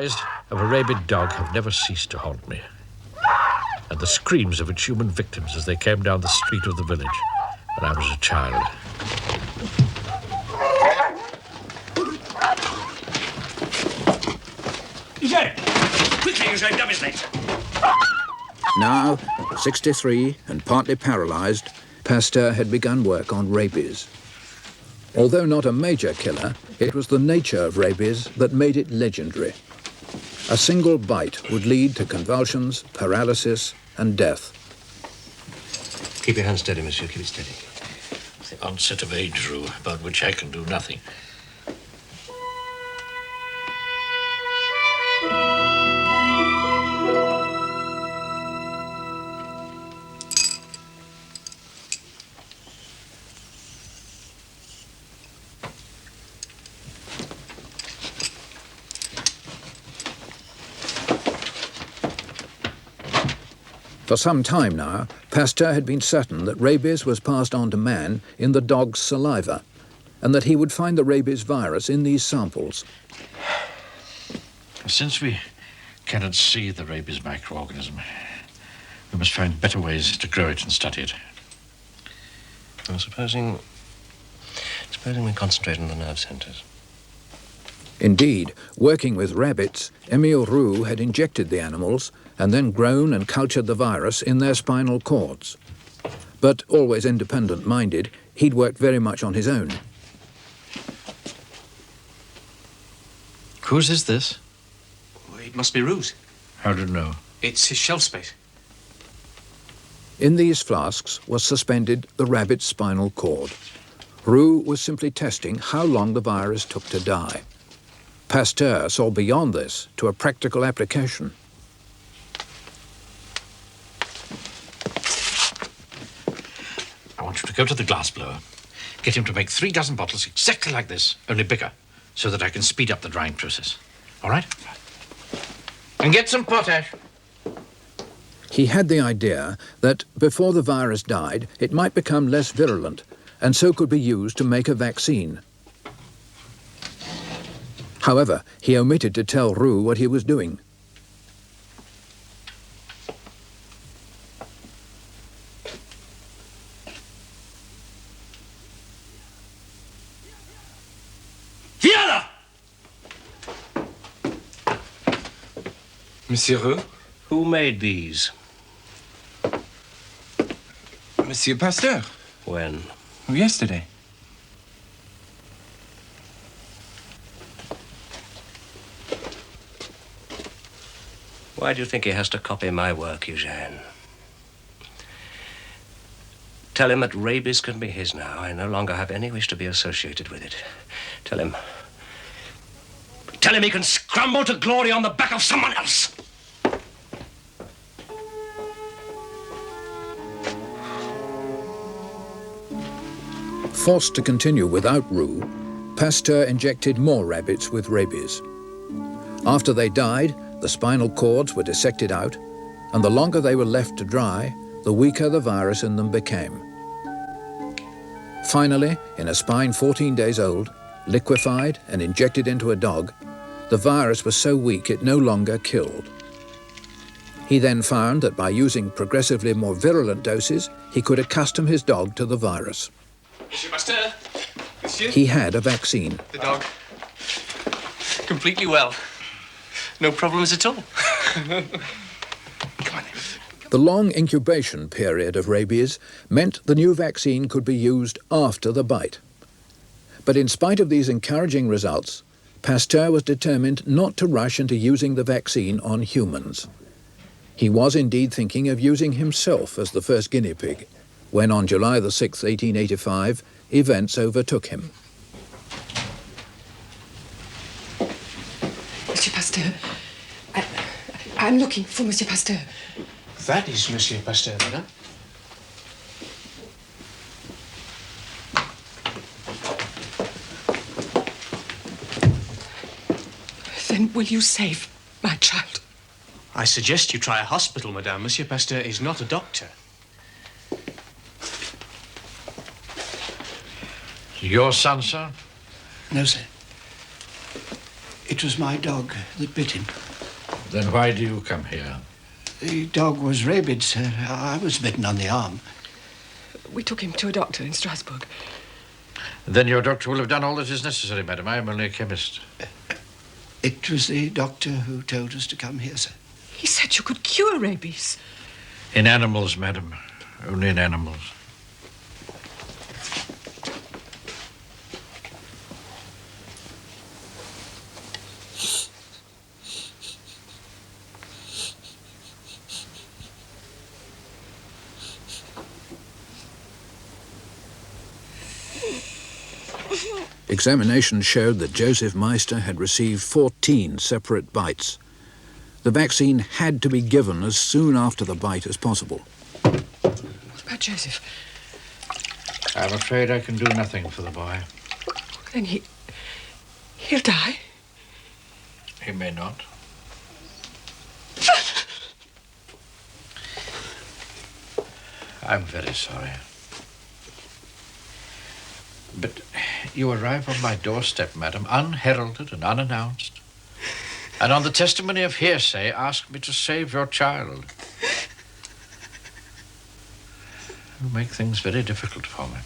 cries of a rabid dog have never ceased to haunt me, and the screams of its human victims as they came down the street of the village when I was a child. Eugène! Quickly, Eugène, dumb is late. Now, 63 and partly paralyzed, Pasteur had begun work on rabies. Although not a major killer, it was the nature of rabies that made it legendary. A single bite would lead to convulsions, paralysis, and death. Keep your hand steady, monsieur. Keep it steady. The onset of age, Rue, about which I can do nothing. For some time now, Pasteur had been certain that rabies was passed on to man in the dog's saliva, and that he would find the rabies virus in these samples. Since we cannot see the rabies microorganism, we must find better ways to grow it and study it. Well, supposing we concentrate on the nerve centers. Indeed, working with rabbits, Émile Roux had injected the animals and then grown and cultured the virus in their spinal cords. But always independent-minded, he'd worked very much on his own. Whose is this? Well, it must be Roux's. How do you know? It's his shelf space. In these flasks was suspended the rabbit's spinal cord. Roux was simply testing how long the virus took to die. Pasteur saw beyond this to a practical application. I want you to go to the glassblower, get him to make 3 dozen bottles exactly like this, only bigger, so that I can speed up the drying process. All right? And get some potash. He had the idea that before the virus died, it might become less virulent, and so could be used to make a vaccine. However, he omitted to tell Roux what he was doing. Viens! Monsieur Roux? Who made these? Monsieur Pasteur. When? Yesterday. Why do you think he has to copy my work, Eugène? Tell him that rabies can be his now. I no longer have any wish to be associated with it. Tell him he can scramble to glory on the back of someone else. Forced to continue without Roux, Pasteur injected more rabbits with rabies. After they died, the spinal cords were dissected out, and the longer they were left to dry, the weaker the virus in them became. Finally, in a spine 14 days old, liquefied and injected into a dog, the virus was so weak it no longer killed. He then found that by using progressively more virulent doses, he could accustom his dog to the virus. Monsieur Pasteur? Monsieur? He had a vaccine. The dog. Completely well. No problems at all. Come on. The long incubation period of rabies meant the new vaccine could be used after the bite. But in spite of these encouraging results, Pasteur was determined not to rush into using the vaccine on humans. He was indeed thinking of using himself as the first guinea pig, when on July the 6th, 1885, events overtook him. Monsieur Pasteur, I'm looking for Monsieur Pasteur. That is Monsieur Pasteur, madame. Then will you save my child? I suggest you try a hospital, madame. Monsieur Pasteur is not a doctor. Your son, sir? No, sir. It was my dog that bit him. Then why do you come here? The dog was rabid, sir. I was bitten on the arm. We took him to a doctor in Strasbourg. Then your doctor will have done all that is necessary, madam. I am only a chemist. It was the doctor who told us to come here, sir. He said you could cure rabies. In animals, madam. Only in animals. Examination showed that Joseph Meister had received 14 separate bites. The vaccine had to be given as soon after the bite as possible. What about Joseph? I'm afraid I can do nothing for the boy. Then he'll die. He may not. I'm very sorry. But you arrive on my doorstep, madam, unheralded and unannounced, and on the testimony of hearsay ask me to save your child. You make things very difficult for me.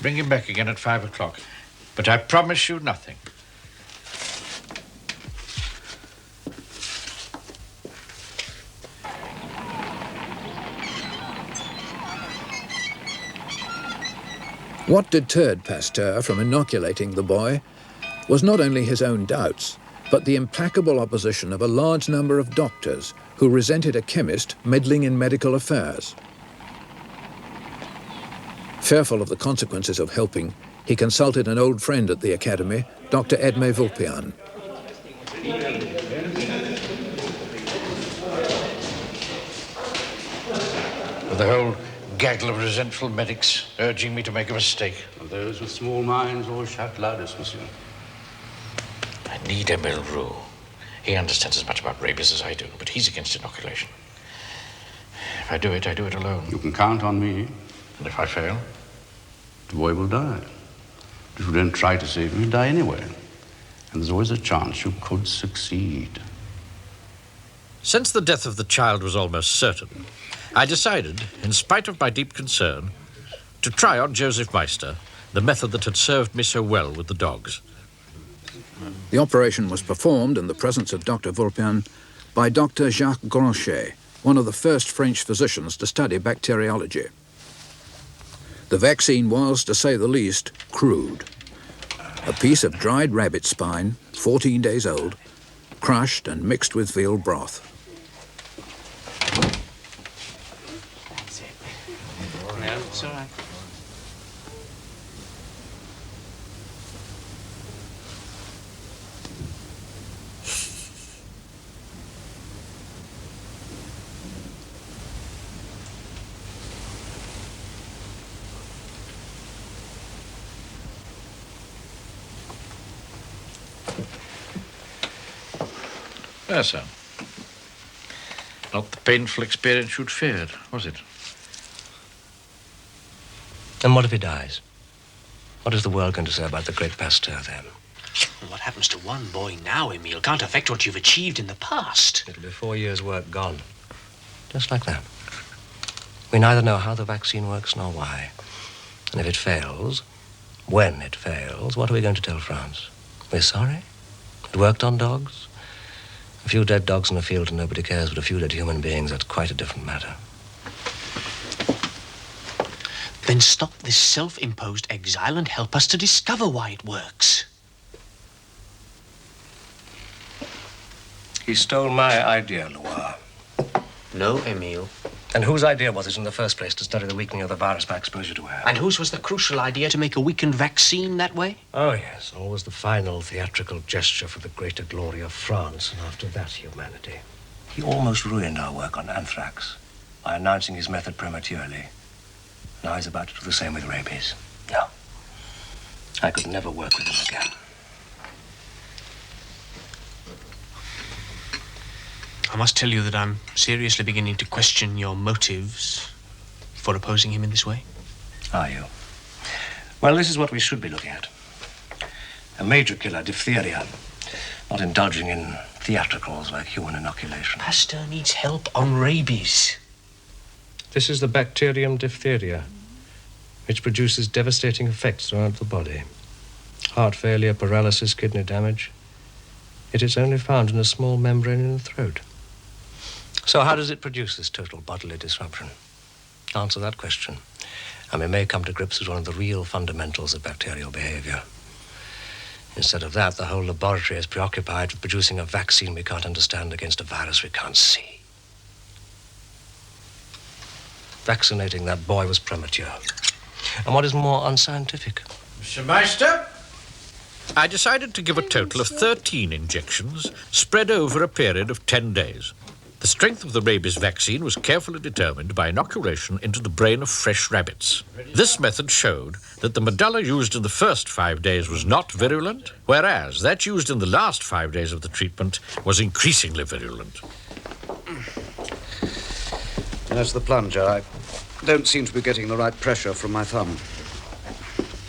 Bring him back again at 5 o'clock, but I promise you nothing. What deterred Pasteur from inoculating the boy was not only his own doubts, but the implacable opposition of a large number of doctors who resented a chemist meddling in medical affairs. Fearful of the consequences of helping, he consulted an old friend at the academy, Dr. Edme Vulpian. With the whole gaggle of resentful medics urging me to make a mistake. Those with small minds all shout loudest, monsieur. I need Emile Roux. He understands as much about rabies as I do, but he's against inoculation. If I do it alone. You can count on me. And if I fail? The boy will die. If you don't try to save him, he'll die anyway. And there's always a chance you could succeed. Since the death of the child was almost certain, I decided, in spite of my deep concern, to try on Joseph Meister the method that had served me so well with the dogs. The operation was performed in the presence of Dr. Vulpian by Dr. Jacques Granchet, one of the first French physicians to study bacteriology. The vaccine was, to say the least, crude. A piece of dried rabbit spine, 14 days old, crushed and mixed with veal broth. It's all right. Yes, sir. Not the painful experience you'd feared, was it? And what if he dies? What is the world going to say about the great Pasteur then? What happens to one boy now, Emile, can't affect what you've achieved in the past. It'll be 4 years' work gone. Just like that. We neither know how the vaccine works nor why. And if it fails, when it fails, what are we going to tell France? We're sorry? It worked on dogs? A few dead dogs in a field and nobody cares, but a few dead human beings, that's quite a different matter. Then stop this self-imposed exile and help us to discover why it works. He stole my idea, Loire. No, Emile. And whose idea was it in the first place to study the weakening of the virus by exposure to air? And whose was the crucial idea to make a weakened vaccine that way? Oh, yes, always the final theatrical gesture for the greater glory of France, and after that, humanity. He almost ruined our work on anthrax by announcing his method prematurely. Now he's about to do the same with rabies. No. I could never work with him again. I must tell you that I'm seriously beginning to question your motives for opposing him in this way. Are you? Well, this is what we should be looking at. A major killer, diphtheria. Not indulging in theatricals like human inoculation. Pasteur needs help on rabies. This is the bacterium diphtheria, which produces devastating effects throughout the body. Heart failure, paralysis, kidney damage. It is only found in a small membrane in the throat. So how does it produce this total bodily disruption? Answer that question, and we may come to grips with one of the real fundamentals of bacterial behavior. Instead of that, the whole laboratory is preoccupied with producing a vaccine we can't understand against a virus we can't see. Vaccinating that boy was premature. And what is more unscientific? Mr. Meister, I decided to give a total of 13 injections spread over a period of 10 days. The strength of the rabies vaccine was carefully determined by inoculation into the brain of fresh rabbits. This method showed that the medulla used in the first 5 days was not virulent, whereas that used in the last 5 days of the treatment was increasingly virulent. That's the plunger. I don't seem to be getting the right pressure from my thumb.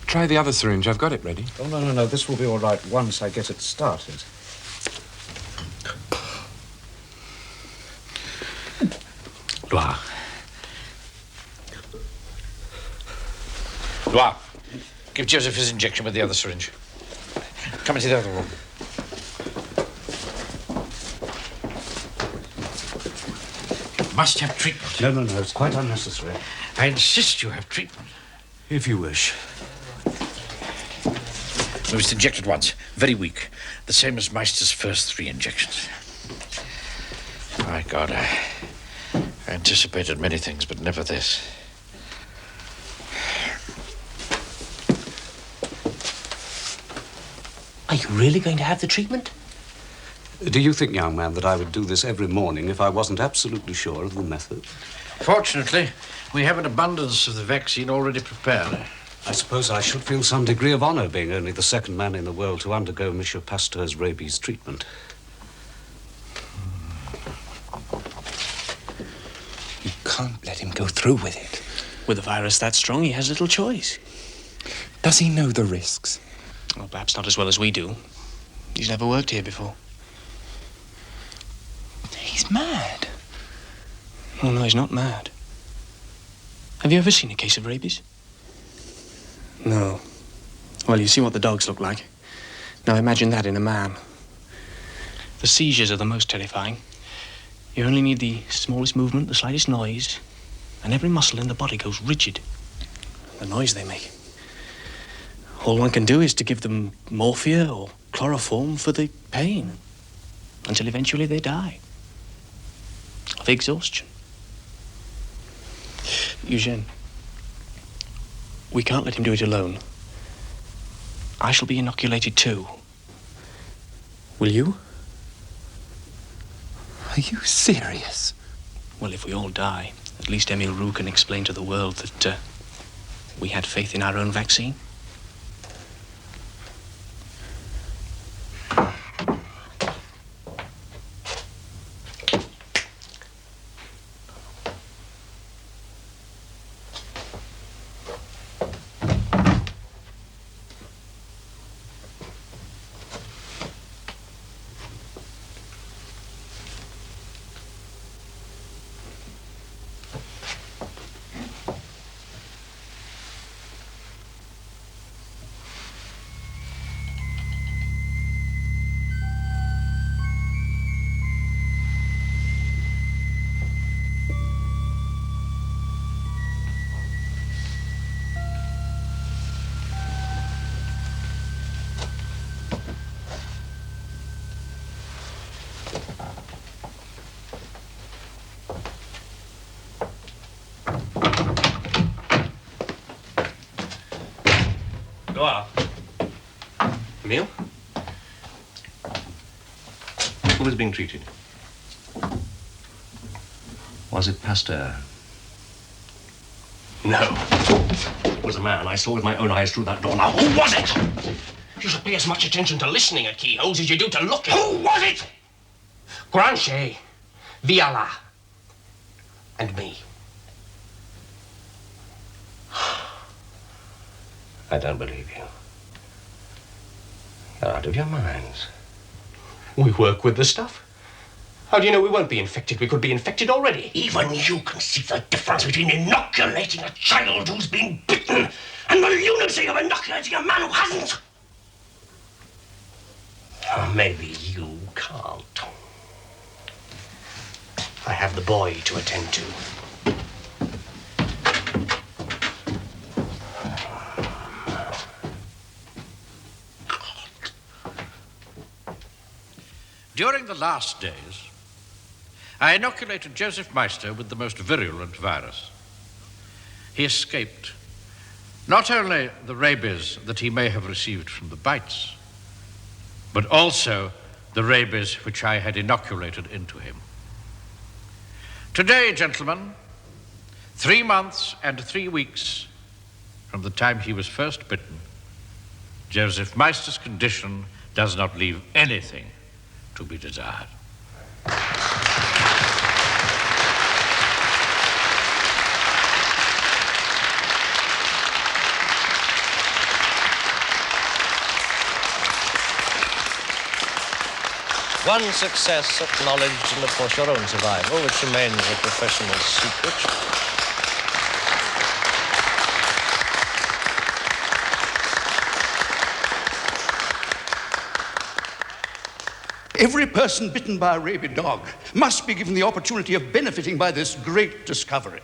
Try the other syringe. I've got it ready. Oh, no. This will be all right once I get it started. Loire. Loire, give Joseph his injection with the other syringe. Come into the other room. You must have treatment. No. It's quite unnecessary. I insist you have treatment. If you wish. It was injected once, very weak. The same as Meister's first 3 injections. My God, I anticipated many things, but never this. Are you really going to have the treatment? Do you think, young man, that I would do this every morning if I wasn't absolutely sure of the method? Fortunately, we have an abundance of the vaccine already prepared. I suppose I should feel some degree of honor being only the second man in the world to undergo Monsieur Pasteur's rabies treatment. You can't let him go through with it. With a virus that strong, he has little choice. Does he know the risks? Well, perhaps not as well as we do. He's never worked here before. He's mad. Oh, no, he's not mad. Have you ever seen a case of rabies? No. Well, you see what the dogs look like. Now imagine that in a man. The seizures are the most terrifying. You only need the smallest movement, the slightest noise, and every muscle in the body goes rigid. The noise they make. All one can do is to give them morphia or chloroform for the pain, until eventually they die. Of exhaustion. Eugène, we can't let him do it alone. I shall be inoculated too. Will you? Are you serious? Well, if we all die, at least Emile Roux can explain to the world that we had faith in our own vaccine. Emile? Who was being treated? Was it Pasteur? No. It was a man I saw with my own eyes through that door. Now, who was it? You should pay as much attention to listening at keyholes as you do to looking. Who was it? Granchet, Viala, and me. I don't believe you. You're out of your minds. We work with the stuff. How do you know we won't be infected? We could be infected already. Even you can see the difference between inoculating a child who's been bitten and the lunacy of inoculating a man who hasn't. Or maybe you can't. I have the boy to attend to. During the last days, I inoculated Joseph Meister with the most virulent virus. He escaped not only the rabies that he may have received from the bites, but also the rabies which I had inoculated into him. Today, gentlemen, 3 months and 3 weeks from the time he was first bitten, Joseph Meister's condition does not leave anything to be desired. One success acknowledged, and of course your own survival, which remains a professional secret. Every person bitten by a rabid dog must be given the opportunity of benefiting by this great discovery.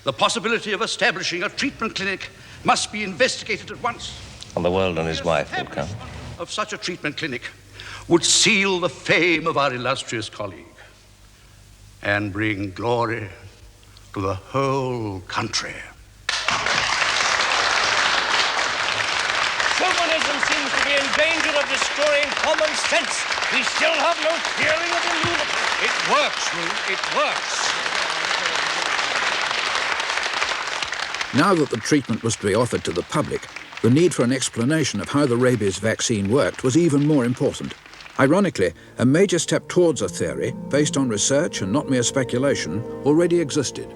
The possibility of establishing a treatment clinic must be investigated at once. And the world and his wife will come. Of such a treatment clinic would seal the fame of our illustrious colleague and bring glory to the whole country. Chauvinism seems to be in danger of destroying common sense. We still have no feeling of the lunatic. It works, Ruth, it works. Now that the treatment was to be offered to the public, the need for an explanation of how the rabies vaccine worked was even more important. Ironically, a major step towards a theory, based on research and not mere speculation, already existed.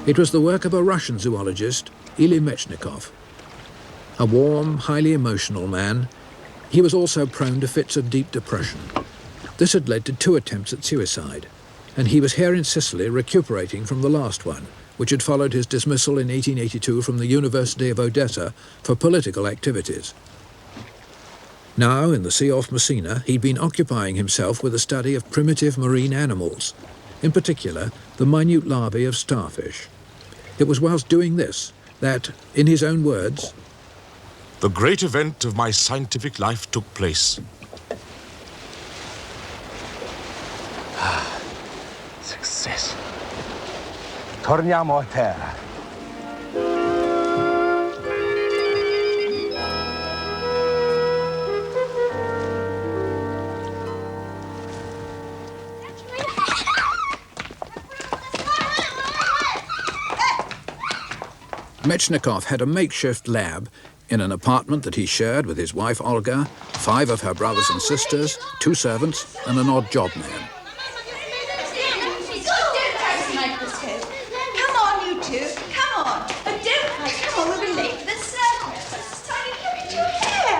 It was the work of a Russian zoologist, Ilya Mechnikov. A warm, highly emotional man, he was also prone to fits of deep depression. This had led to 2 attempts at suicide, and he was here in Sicily recuperating from the last one, which had followed his dismissal in 1882 from the University of Odessa for political activities. Now, in the sea off Messina, he'd been occupying himself with a study of primitive marine animals, in particular, the minute larvae of starfish. It was whilst doing this that, in his own words, the great event of my scientific life took place. Success. Torniamo a terra. Mechnikov had a makeshift lab in an apartment that he shared with his wife Olga, 5 of her brothers and sisters, 2 servants, and an odd job man. Come on, you two. Come on. Don't fight. Come on, we'll be late for the circus. Tiny, look at your hair.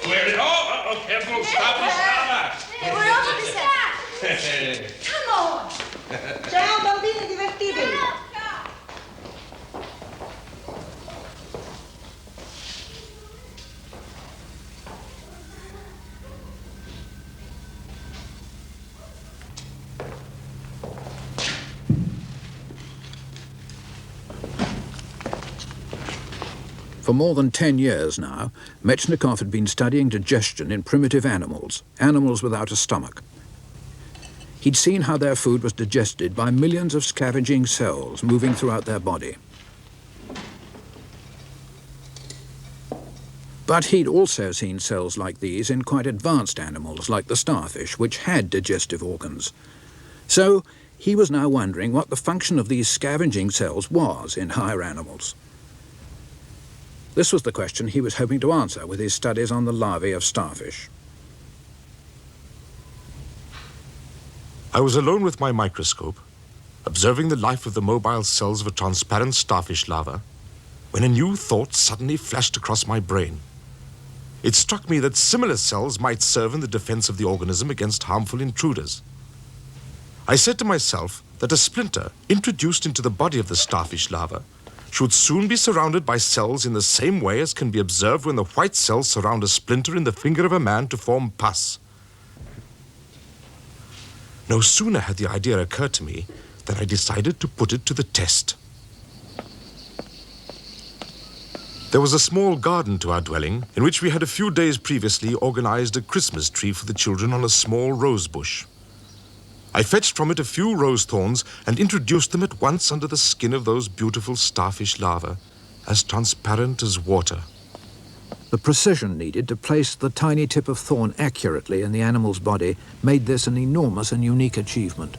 Wear it all. Oh, careful. Stop. We're all on the set. Come on. Ciao, bambini, divertitevi. For more than 10 years now, Mechnikov had been studying digestion in primitive animals, animals without a stomach. He'd seen how their food was digested by millions of scavenging cells moving throughout their body. But he'd also seen cells like these in quite advanced animals, like the starfish, which had digestive organs. So he was now wondering what the function of these scavenging cells was in higher animals. This was the question he was hoping to answer with his studies on the larvae of starfish. I was alone with my microscope, observing the life of the mobile cells of a transparent starfish larva, when a new thought suddenly flashed across my brain. It struck me that similar cells might serve in the defense of the organism against harmful intruders. I said to myself that a splinter introduced into the body of the starfish larva should soon be surrounded by cells in the same way as can be observed when the white cells surround a splinter in the finger of a man to form pus. No sooner had the idea occurred to me than I decided to put it to the test. There was a small garden to our dwelling, in which we had a few days previously organized a Christmas tree for the children on a small rose bush. I fetched from it a few rose thorns and introduced them at once under the skin of those beautiful starfish larvae, as transparent as water. The precision needed to place the tiny tip of thorn accurately in the animal's body made this an enormous and unique achievement.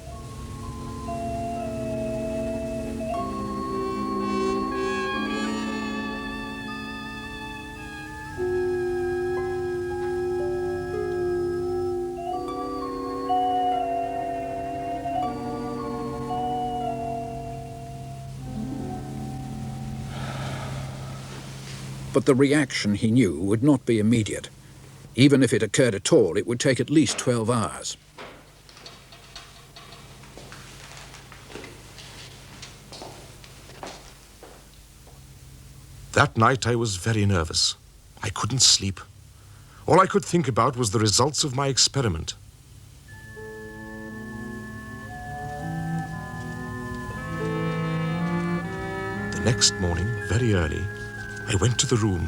But the reaction, he knew, would not be immediate. Even if it occurred at all, it would take at least 12 hours. That night I was very nervous. I couldn't sleep. All I could think about was the results of my experiment. The next morning, very early, I went to the room.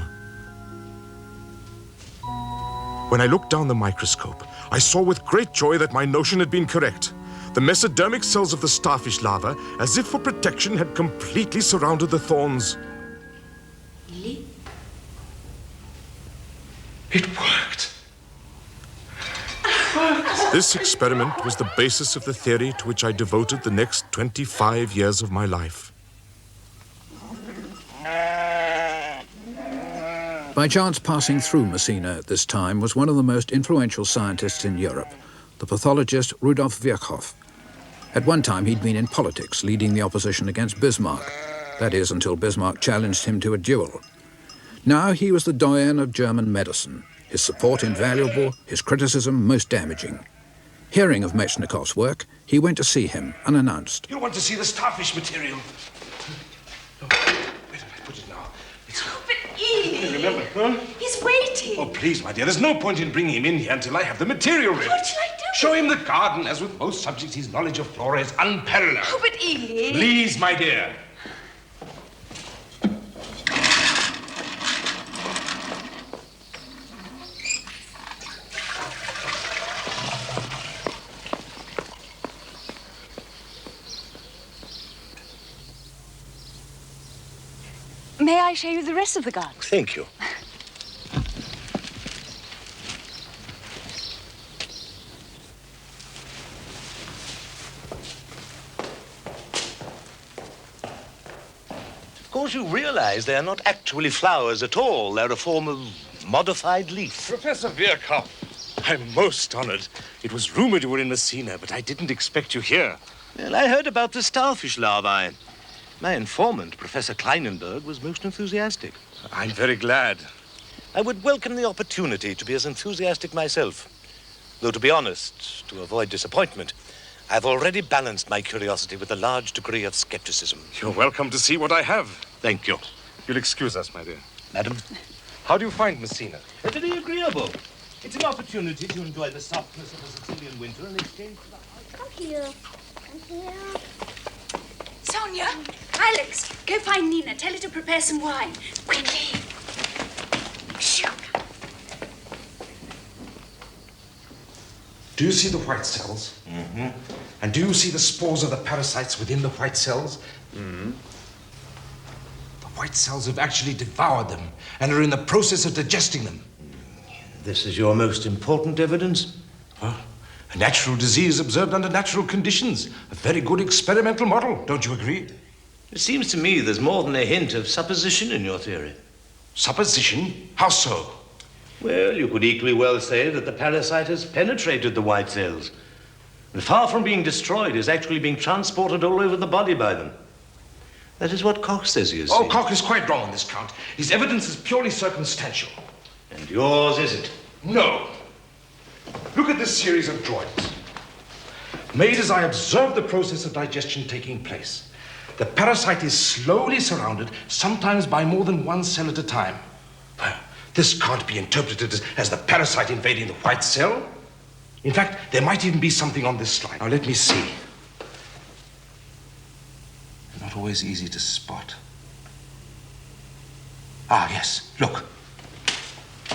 When I looked down the microscope, I saw with great joy that my notion had been correct. The mesodermic cells of the starfish larva, as if for protection, had completely surrounded the thorns. Really? It worked. This experiment was the basis of the theory to which I devoted the next 25 years of my life. By chance, passing through Messina at this time was one of the most influential scientists in Europe, the pathologist Rudolf Virchow. At one time, he'd been in politics, leading the opposition against Bismarck. That is, until Bismarck challenged him to a duel. Now he was the doyen of German medicine, his support invaluable, his criticism most damaging. Hearing of Metchnikoff's work, he went to see him, unannounced. You want to see the starfish material? Where did I put it now? But Ely! Remember, huh? He's waiting. Oh, please, my dear, there's no point in bringing him in here until I have the material ready. What shall I do? Show him the garden. As with most subjects, his knowledge of flora is unparalleled. Oh, but Ely... Please, my dear. May I show you the rest of the garden? Thank you. Of course, you realize they are not actually flowers at all. They're a form of modified leaf. Professor Virchow, I'm most honored. It was rumored you were in Messina, but I didn't expect you here. Well, I heard about the starfish larvae. My informant, Professor Kleinenberg, was most enthusiastic. I'm very glad. I would welcome the opportunity to be as enthusiastic myself. Though, to be honest, to avoid disappointment, I've already balanced my curiosity with a large degree of skepticism. You're welcome to see what I have. Thank you. You'll excuse us, my dear. Madam? How do you find Messina? Very agreeable. It's an opportunity to enjoy the softness of a Sicilian winter in exchange for the... Come here. Come here. Sonia, Alex, go find Nina. Tell her to prepare some wine. Quickly. Shoo. Do you see the white cells? Mm-hmm. And do you see the spores of the parasites within the white cells? Mm-hmm. The white cells have actually devoured them and are in the process of digesting them. This is your most important evidence? Well, a natural disease observed under natural conditions. A very good experimental model, don't you agree? It seems to me there's more than a hint of supposition in your theory. Supposition? How so? Well, you could equally well say that the parasite has penetrated the white cells. And far from being destroyed, is actually being transported all over the body by them. That is what Koch says he has seen. Koch is quite wrong on this count. His evidence is purely circumstantial. And yours isn't? No. Look at this series of drawings. Made as I observed the process of digestion taking place. The parasite is slowly surrounded, sometimes by more than one cell at a time. Well, this can't be interpreted as the parasite invading the white cell. In fact, there might even be something on this slide. Now, let me see. Not always easy to spot. Ah, yes, look.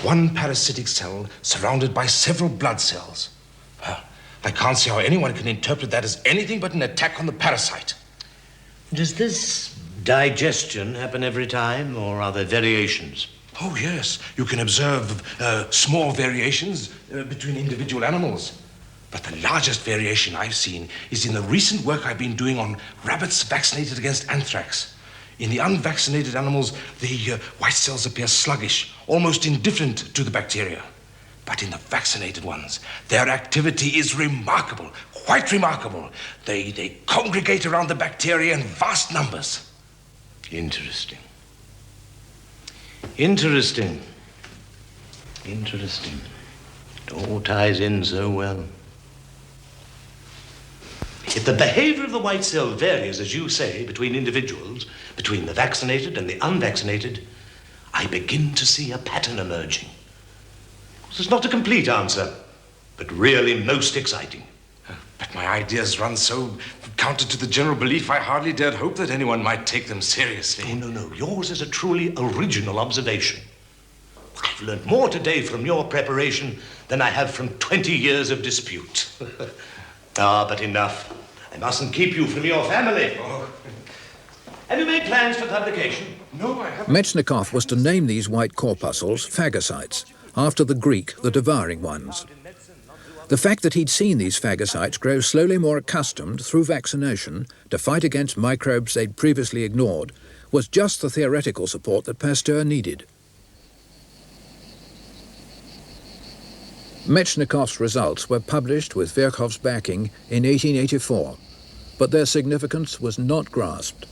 One parasitic cell surrounded by several blood cells. Well, I can't see how anyone can interpret that as anything but an attack on the parasite. Does this digestion happen every time, or are there variations? Oh, yes. You can observe small variations between individual animals. But the largest variation I've seen is in the recent work I've been doing on rabbits vaccinated against anthrax. In the unvaccinated animals, the white cells appear sluggish, almost indifferent to the bacteria. But in the vaccinated ones, their activity is remarkable, quite remarkable. They congregate around the bacteria in vast numbers. Interesting. Interesting. Interesting. It all ties in so well. If the behavior of the white cell varies, as you say, between individuals, between the vaccinated and the unvaccinated, I begin to see a pattern emerging. This is not a complete answer, but really most exciting. But my ideas run so counter to the general belief, I hardly dared hope that anyone might take them seriously. Oh, no. Yours is a truly original observation. I've learned more today from your preparation than I have from 20 years of dispute. But enough. I mustn't keep you from your family. Oh. Have you made plans for publication? No, I haven't. Metchnikoff was to name these white corpuscles phagocytes, after the Greek, the devouring ones. The fact that he'd seen these phagocytes grow slowly more accustomed, through vaccination, to fight against microbes they'd previously ignored was just the theoretical support that Pasteur needed. Metchnikoff's results were published with Virchow's backing in 1884, but their significance was not grasped.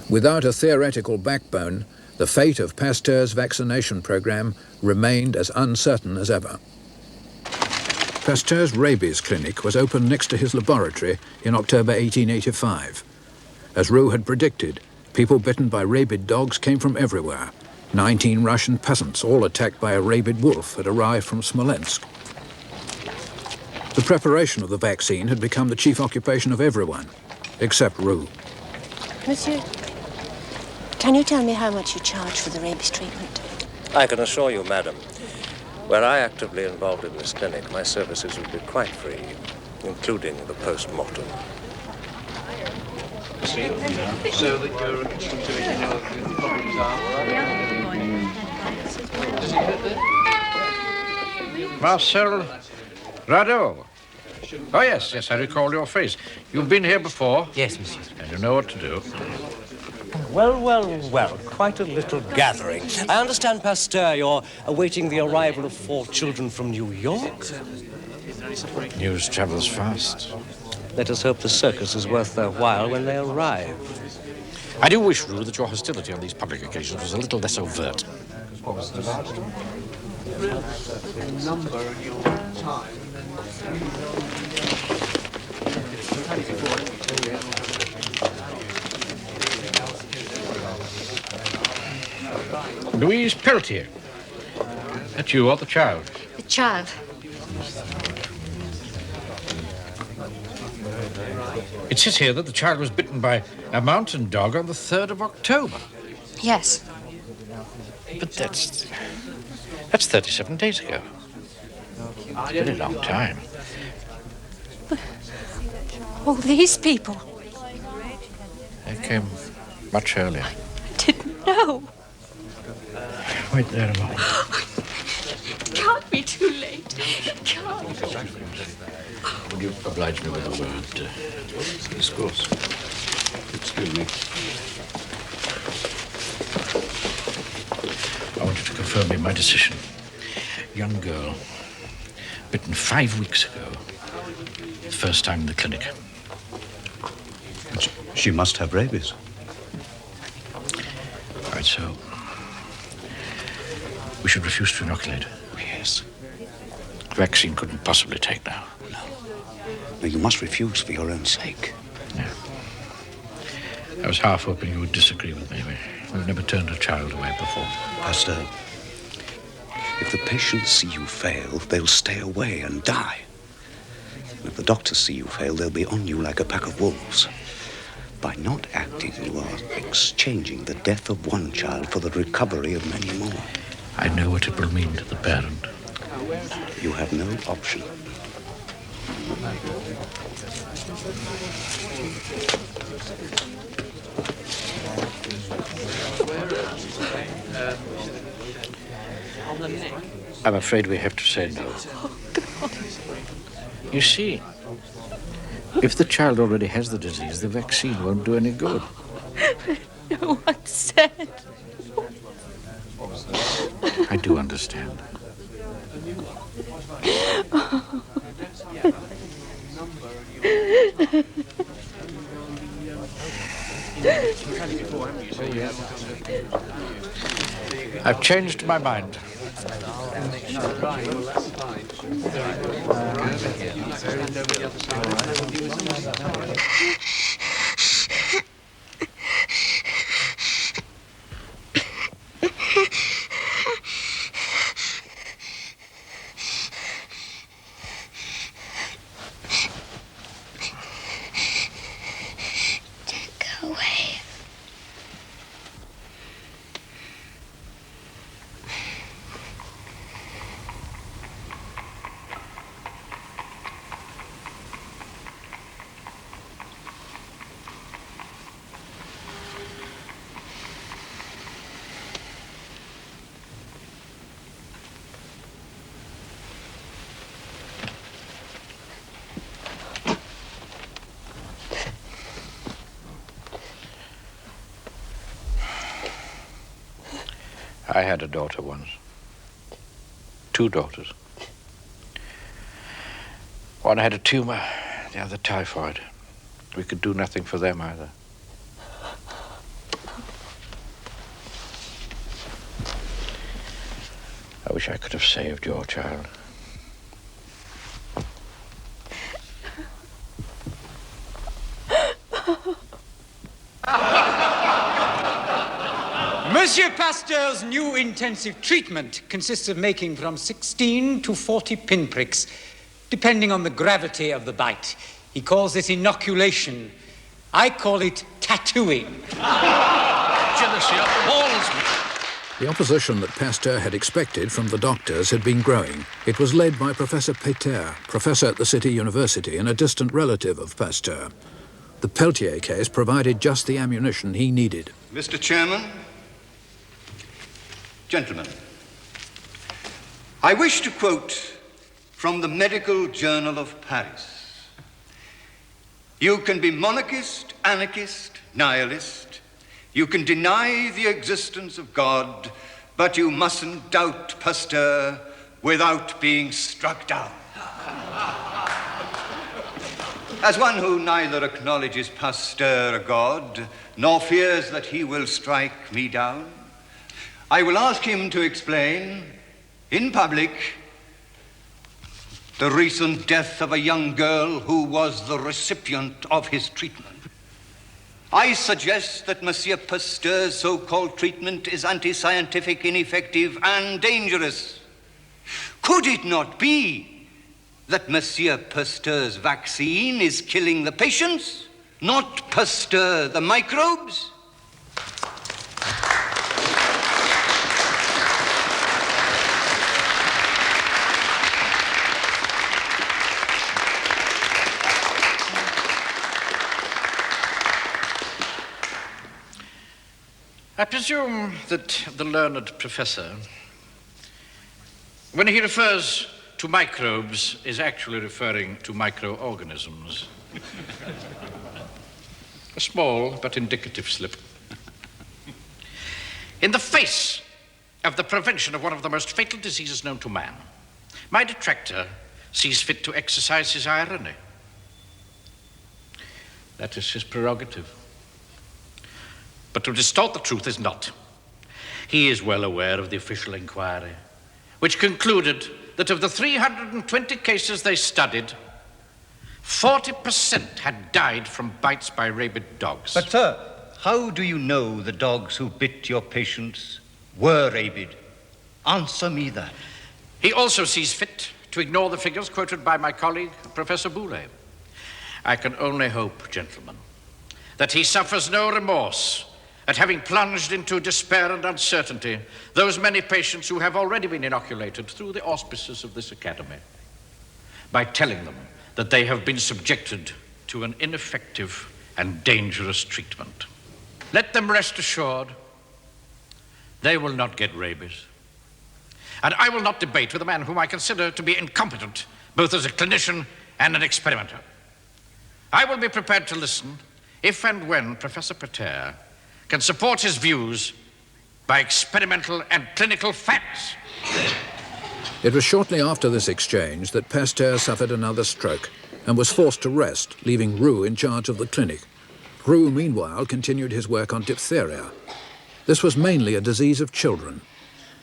Without a theoretical backbone, the fate of Pasteur's vaccination program remained as uncertain as ever. Pasteur's rabies clinic was opened next to his laboratory in October 1885. As Roux had predicted, people bitten by rabid dogs came from everywhere. 19 Russian peasants, all attacked by a rabid wolf, had arrived from Smolensk. The preparation of the vaccine had become the chief occupation of everyone, except Roux. Monsieur, can you tell me how much you charge for the rabies treatment? I can assure you, madam, were I actively involved in this clinic, my services would be quite free, including the post-mortem. So that you're accustomed to it, you know what the problems are. Marcel Rado. Oh, yes, I recall your face. You've been here before? Yes, monsieur. And you know what to do. Well, quite a little gathering. I understand, Pasteur, you're awaiting the arrival of 4 children from New York? News travels fast. Let us hope the circus is worth their while when they arrive. I do wish, Roux, that your hostility on these public occasions was a little less overt. What was the number in your time. Louise Pelletier. That you or the child? The child. It says here that the child was bitten by a mountain dog on the 3rd of October. Yes. But that's 37 days ago. A very long time. All these people. They came much earlier. I didn't know. Wait there a moment. It can't be too late. It can't. Would you oblige me with a word? Of course. Excuse me. I want you to confirm me my decision. Young girl, bitten 5 weeks ago. The first time in the clinic. She must have rabies. Right, so we should refuse to inoculate her. Yes. The vaccine couldn't possibly take now. No, you must refuse for your own sake. Yeah. I was half hoping you would disagree with me. We've never turned a child away before. Pasteur, if the patients see you fail, they'll stay away and die. And if the doctors see you fail, they'll be on you like a pack of wolves. By not acting, you are exchanging the death of one child for the recovery of many more. I know what it will mean to the parent. You have no option. I'm afraid we have to say no. You see, if the child already has the disease, the vaccine won't do any good. No one said. I do understand. I've changed my mind. Go away. I had a daughter once. 2 daughters. One had a tumor, the other typhoid. We could do nothing for them either. I wish I could have saved your child. Monsieur Pasteur's new intensive treatment consists of making from 16 to 40 pinpricks, depending on the gravity of the bite. He calls this inoculation. I call it tattooing. Jealousy appalls me. The opposition that Pasteur had expected from the doctors had been growing. It was led by Professor Peter, professor at the City University and a distant relative of Pasteur. The Peltier case provided just the ammunition he needed. Mr. Chairman, gentlemen, I wish to quote from the Medical Journal of Paris. You can be monarchist, anarchist, nihilist. You can deny the existence of God, but you mustn't doubt Pasteur without being struck down. As one who neither acknowledges Pasteur a god, nor fears that he will strike me down, I will ask him to explain, in public, the recent death of a young girl who was the recipient of his treatment. I suggest that Monsieur Pasteur's so-called treatment is anti-scientific, ineffective, and dangerous. Could it not be that Monsieur Pasteur's vaccine is killing the patients, not Pasteur the microbes? presume that the learned professor, when he refers to microbes, is actually referring to microorganisms. A small but indicative slip. In the face of the prevention of one of the most fatal diseases known to man, my detractor sees fit to exercise his irony. That is his prerogative. But to distort the truth is not. He is well aware of the official inquiry, which concluded that of the 320 cases they studied, 40% had died from bites by rabid dogs. But, sir, how do you know the dogs who bit your patients were rabid? Answer me that. He also sees fit to ignore the figures quoted by my colleague, Professor Boulay. I can only hope, gentlemen, that he suffers no remorse at having plunged into despair and uncertainty those many patients who have already been inoculated through the auspices of this academy, by telling them that they have been subjected to an ineffective and dangerous treatment. Let them rest assured they will not get rabies. And I will not debate with a man whom I consider to be incompetent, both as a clinician and an experimenter. I will be prepared to listen if and when Professor Pater can support his views by experimental and clinical facts. It was shortly after this exchange that Pasteur suffered another stroke and was forced to rest, leaving Roux in charge of the clinic. Roux, meanwhile, continued his work on diphtheria. This was mainly a disease of children.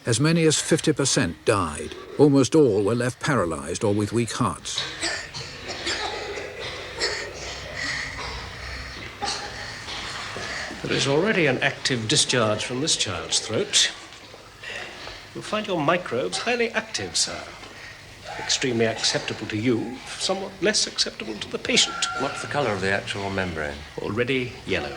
As many as 50% died. Almost all were left paralyzed or with weak hearts. There is already an active discharge from this child's throat. You'll find your microbes highly active, sir. Extremely acceptable to you, somewhat less acceptable to the patient. What's the color of the actual membrane? Already yellow.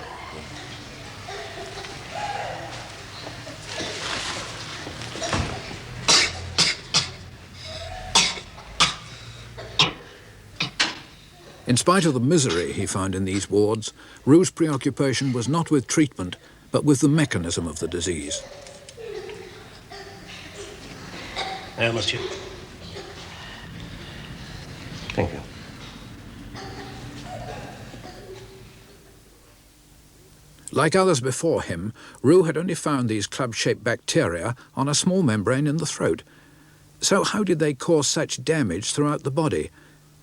In spite of the misery he found in these wards, Roux's preoccupation was not with treatment, but with the mechanism of the disease. There, monsieur. Thank you. Like others before him, Roux had only found these club-shaped bacteria on a small membrane in the throat. So how did they cause such damage throughout the body?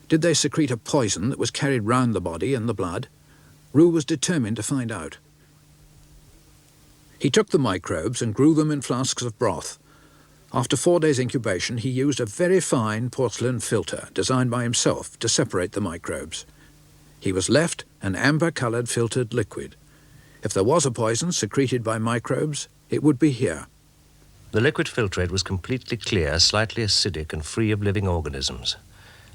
Did they secrete a poison that was carried round the body in the blood? Roux was determined to find out. He took the microbes and grew them in flasks of broth. After 4 days' incubation, he used a very fine porcelain filter designed by himself to separate the microbes. He was left an amber-coloured filtered liquid. If there was a poison secreted by microbes, it would be here. The liquid filtrate was completely clear, slightly acidic, and free of living organisms.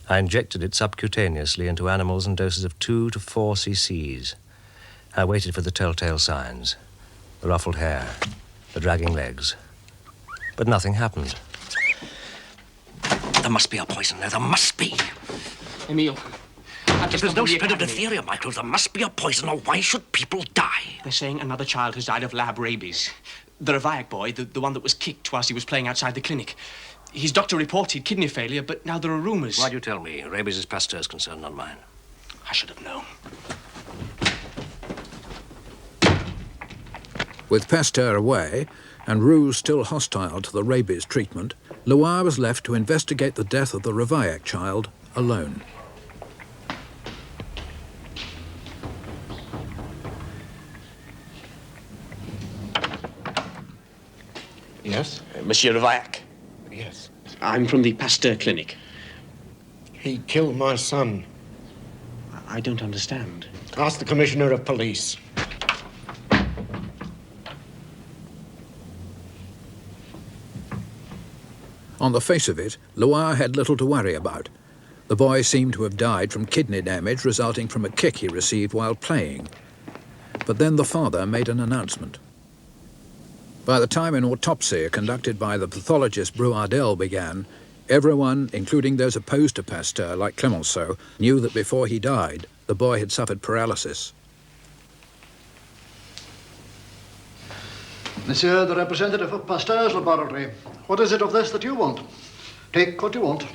I injected it subcutaneously into animals in doses of 2 to 4 cc's. I waited for the telltale signs. The ruffled hair, the dragging legs. But nothing happened. There must be a poison there. There must be. Emile, if there's no spread of diphtheria microbes, there must be a poison, or why should people die? They're saying another child has died of lab rabies. The Ravaillac boy, the one that was kicked whilst he was playing outside the clinic. His doctor reported kidney failure, but now there are rumours. Why'd you tell me? Rabies is Pasteur's concern, not mine. I should have known. With Pasteur away, and Roux still hostile to the rabies treatment, Loire was left to investigate the death of the Ravaillac child alone. Yes? Monsieur Ravaillac. Yes. I'm from the Pasteur Clinic. He killed my son. I don't understand. Ask the Commissioner of Police. On the face of it, Loire had little to worry about. The boy seemed to have died from kidney damage resulting from a kick he received while playing. But then the father made an announcement. By the time an autopsy conducted by the pathologist Brouardel began, everyone, including those opposed to Pasteur, like Clemenceau, knew that before he died, the boy had suffered paralysis. Monsieur, the representative of Pasteur's laboratory. What is it of this that you want? Take what you want.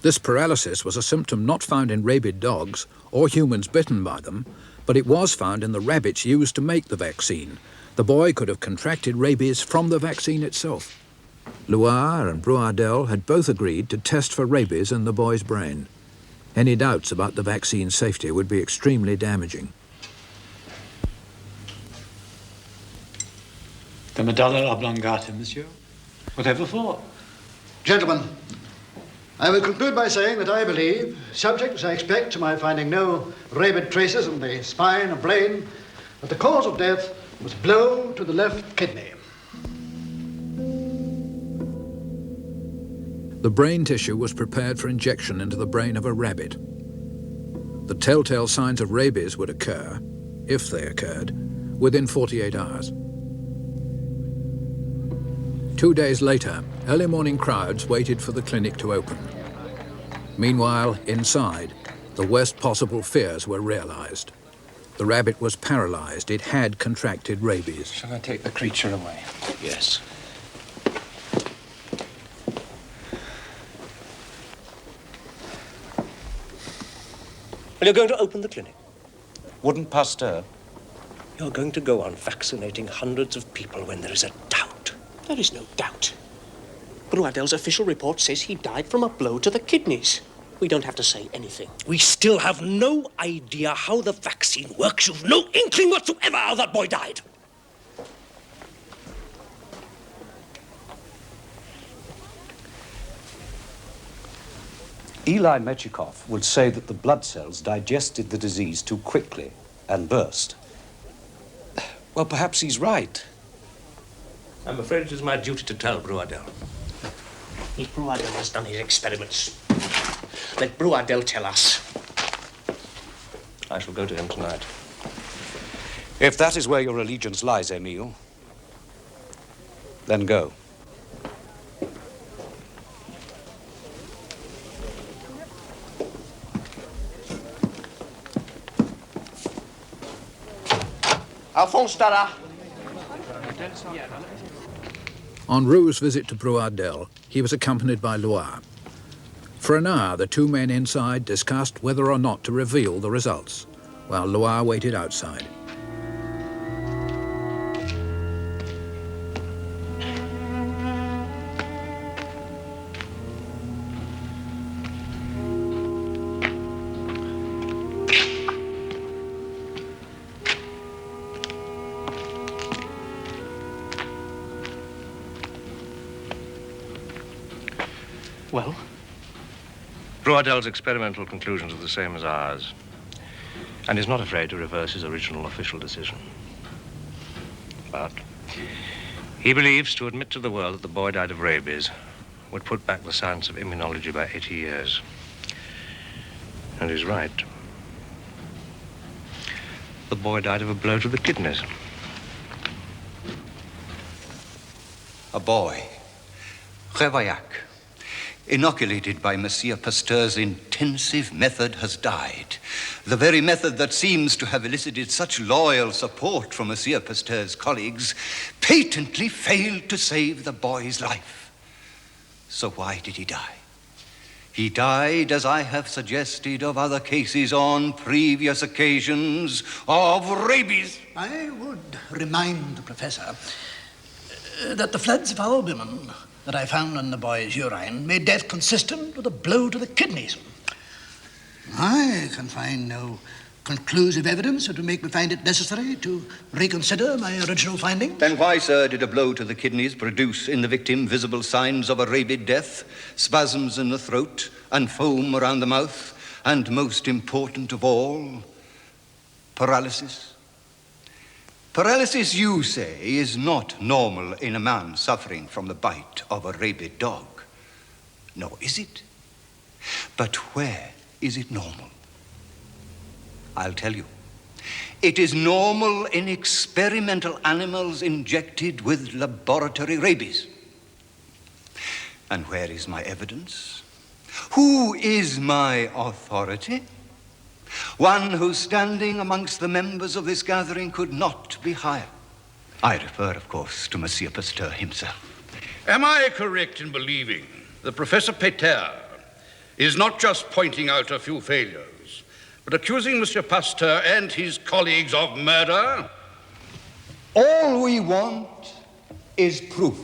This paralysis was a symptom not found in rabid dogs or humans bitten by them, but it was found in the rabbits used to make the vaccine. The boy could have contracted rabies from the vaccine itself. Loire and Brouardel had both agreed to test for rabies in the boy's brain. Any doubts about the vaccine's safety would be extremely damaging. The medulla oblongata, monsieur. Whatever for? Gentlemen, I will conclude by saying that I believe, subject as I expect to my finding no rabid traces in the spine or brain, that the cause of death was a blow to the left kidney. The brain tissue was prepared for injection into the brain of a rabbit. The telltale signs of rabies would occur, if they occurred, within 48 hours. 2 days later, early morning crowds waited for the clinic to open. Meanwhile, inside, the worst possible fears were realized. The rabbit was paralyzed. It had contracted rabies. Shall I take the creature away? Yes. Well, you're going to open the clinic. Wouldn't Pasteur? You're going to go on vaccinating hundreds of people when there is a doubt. There is no doubt. Brouardel's official report says he died from a blow to the kidneys. We don't have to say anything. We still have no idea how the vaccine works. You've no inkling whatsoever how that boy died. Eli Mechikov would say that the blood cells digested the disease too quickly and burst. Well, perhaps he's right. I'm afraid it is my duty to tell Brouardel. If Brouardel has done his experiments, let Brouardel tell us. I shall go to him tonight. If that is where your allegiance lies, Emile, then go. Alphonse Dara. En route's visit to Brouardel, he was accompanied by Loire. For an hour, the two men inside discussed whether or not to reveal the results, while Loire waited outside. Well? Brouardel's experimental conclusions are the same as ours, and is not afraid to reverse his original official decision. But he believes to admit to the world that the boy died of rabies would put back the science of immunology by 80 years. And he's right. The boy died of a blow to the kidneys. A boy, Révaillac, inoculated by Monsieur Pasteur's intensive method, has died. The very method that seems to have elicited such loyal support from Monsieur Pasteur's colleagues patently failed to save the boy's life. So why did he die? He died, as I have suggested of other cases on previous occasions, of rabies. I would remind the Professor that the floods of albumin that I found in the boy's urine made death consistent with a blow to the kidneys. I can find no conclusive evidence that would make me find it necessary to reconsider my original finding. Then why, sir, did a blow to the kidneys produce in the victim visible signs of a rabid death, spasms in the throat and foam around the mouth, and most important of all, paralysis? Paralysis, you say, is not normal in a man suffering from the bite of a rabid dog. Nor is it. But where is it normal? I'll tell you. It is normal in experimental animals injected with laboratory rabies. And where is my evidence? Who is my authority? One who, standing amongst the members of this gathering, could not be higher. I refer, of course, to Monsieur Pasteur himself. Am I correct in believing that Professor Peter is not just pointing out a few failures, but accusing Monsieur Pasteur and his colleagues of murder? All we want is proof.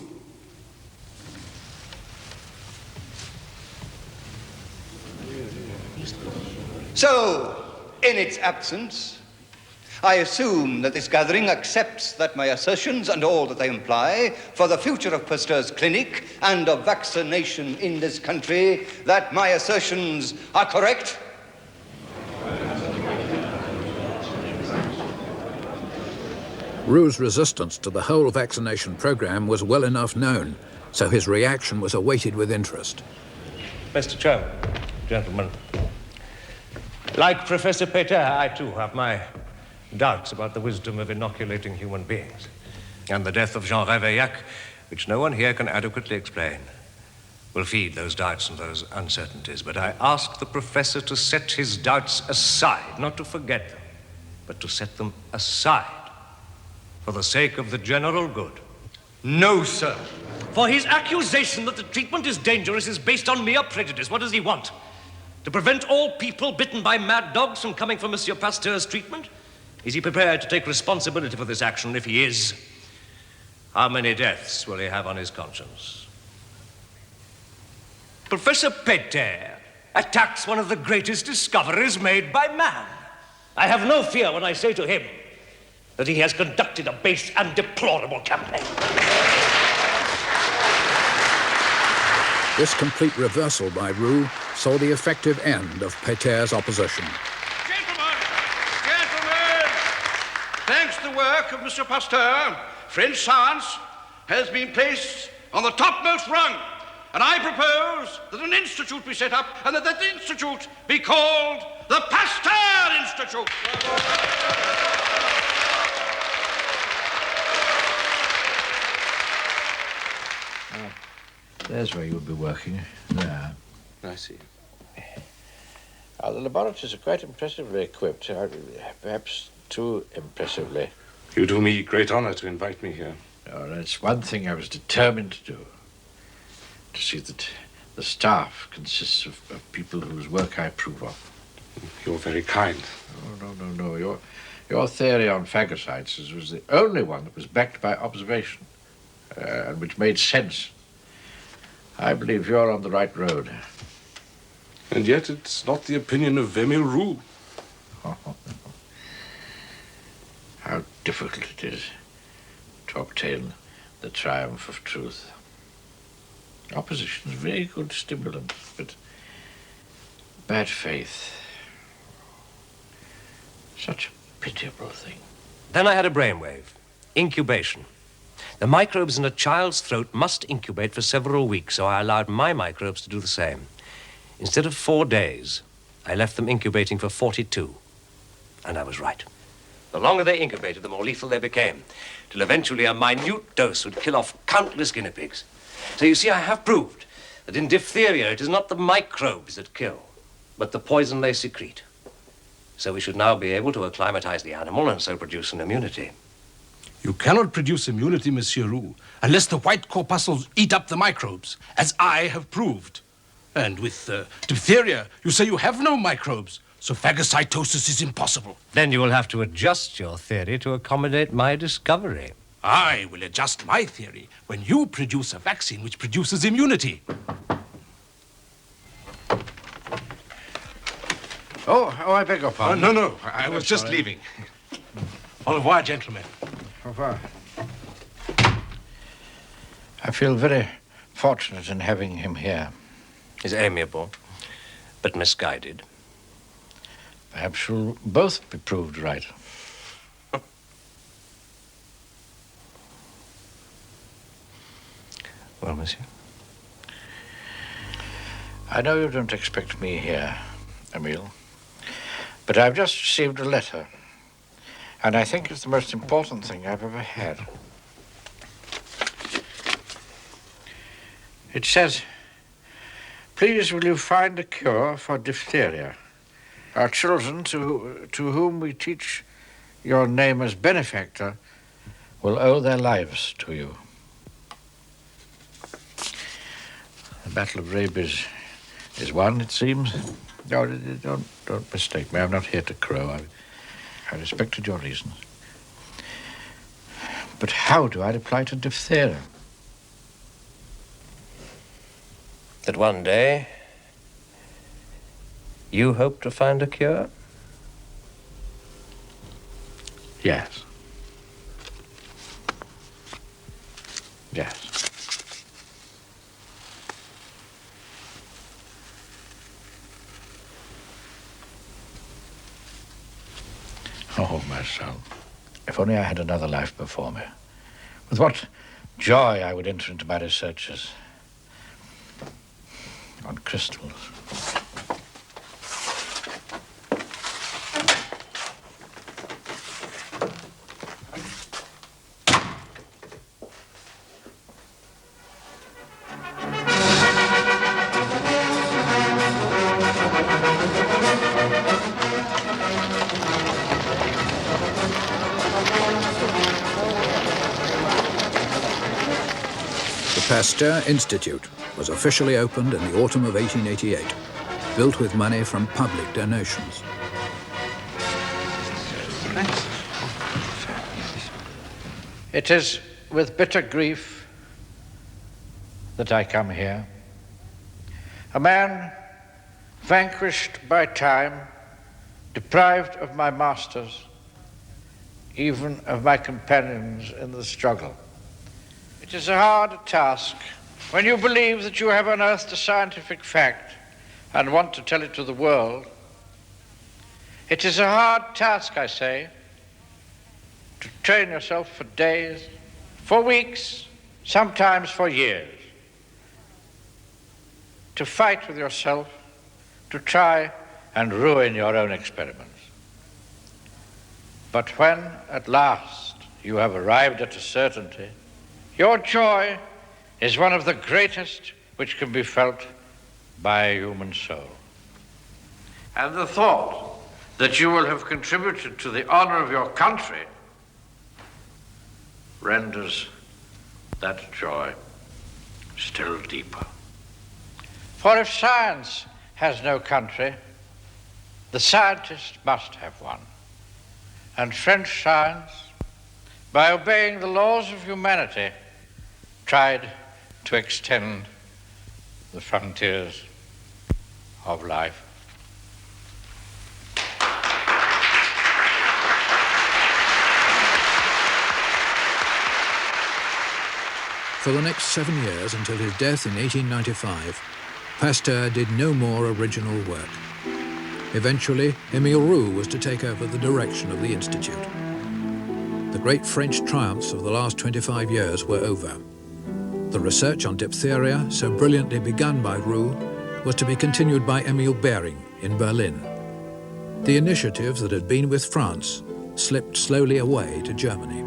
So, in its absence, I assume that this gathering accepts that my assertions and all that they imply for the future of Pasteur's clinic and of vaccination in this country, that my assertions are correct. Roux's resistance to the whole vaccination program was well enough known, so his reaction was awaited with interest. Mr. Chairman, gentlemen, like Professor Peter, I too have my doubts about the wisdom of inoculating human beings. And the death of Jean Ravaillac, which no one here can adequately explain, will feed those doubts and those uncertainties. But I ask the professor to set his doubts aside, not to forget them, but to set them aside for the sake of the general good. No, sir. For his accusation that the treatment is dangerous is based on mere prejudice. What does he want? To prevent all people bitten by mad dogs from coming for Monsieur Pasteur's treatment? Is he prepared to take responsibility for this action? If he is, how many deaths will he have on his conscience? Professor Peter attacks one of the greatest discoveries made by man. I have no fear when I say to him that he has conducted a base and deplorable campaign. This complete reversal by Roux saw the effective end of Peter's opposition. Thanks to the work of Monsieur Pasteur, French science has been placed on the topmost rung. And I propose that an institute be set up and that that institute be called the Pasteur Institute. There's where you'll be working. There. I see. The laboratories are quite impressively equipped. Perhaps too impressively. You do me great honor to invite me here. Oh, that's one thing I was determined to do. To see that the staff consists of people whose work I approve of. You're very kind. Oh, no. Your theory on phagocytes was the only one that was backed by observation and which made sense. I believe you're on the right road. And yet it's not the opinion of Émile Roux. How difficult it is to obtain the triumph of truth. Opposition is a very good stimulant, but bad faith, such a pitiable thing. Then I had a brainwave. Incubation. The microbes in a child's throat must incubate for several weeks, so I allowed my microbes to do the same. Instead of 4 days, I left them incubating for 42. And I was right. The longer they incubated, the more lethal they became, till eventually a minute dose would kill off countless guinea pigs. So you see, I have proved that in diphtheria it is not the microbes that kill, but the poison they secrete. So we should now be able to acclimatize the animal and so produce an immunity. You cannot produce immunity, Monsieur Roux, unless the white corpuscles eat up the microbes, as I have proved. And with diphtheria, you say you have no microbes, so phagocytosis is impossible. Then you will have to adjust your theory to accommodate my discovery. I will adjust my theory when you produce a vaccine which produces immunity. Oh, I beg your pardon. No, I was just leaving. Au revoir, gentlemen. Au revoir. I feel very fortunate in having him here. He's amiable, but misguided. Perhaps you'll both be proved right. Well, monsieur? I know you don't expect me here, Emile, but I've just received a letter, and I think it's the most important thing I've ever had. It says, "Please will you find a cure for diphtheria? Our children, to whom we teach your name as benefactor, will owe their lives to you. The battle of rabies is won, it seems. No, don't mistake me. I'm not here to crow. I respected your reasons. But how do I reply to diphtheria? That one day you hope to find a cure? Yes. Yes. Oh, my son, if only I had another life before me. With what joy I would enter into my researches on crystals. Pasteur Institute was officially opened in the autumn of 1888, built with money from public donations. It is with bitter grief that I come here. A man vanquished by time, deprived of my masters, even of my companions in the struggle. It is a hard task when you believe that you have unearthed a scientific fact and want to tell it to the world. It is a hard task, I say, to train yourself for days, for weeks, sometimes for years, to fight with yourself, to try and ruin your own experiments. But when, at last, you have arrived at a certainty, your joy is one of the greatest which can be felt by a human soul. And the thought that you will have contributed to the honor of your country renders that joy still deeper. For if science has no country, the scientist must have one. And French science, by obeying the laws of humanity, tried to extend the frontiers of life. For the next 7 years, until his death in 1895, Pasteur did no more original work. Eventually, Émile Roux was to take over the direction of the Institute. The great French triumphs of the last 25 years were over. The research on diphtheria, so brilliantly begun by Roux, was to be continued by Émile Behring in Berlin. The initiatives that had been with France slipped slowly away to Germany.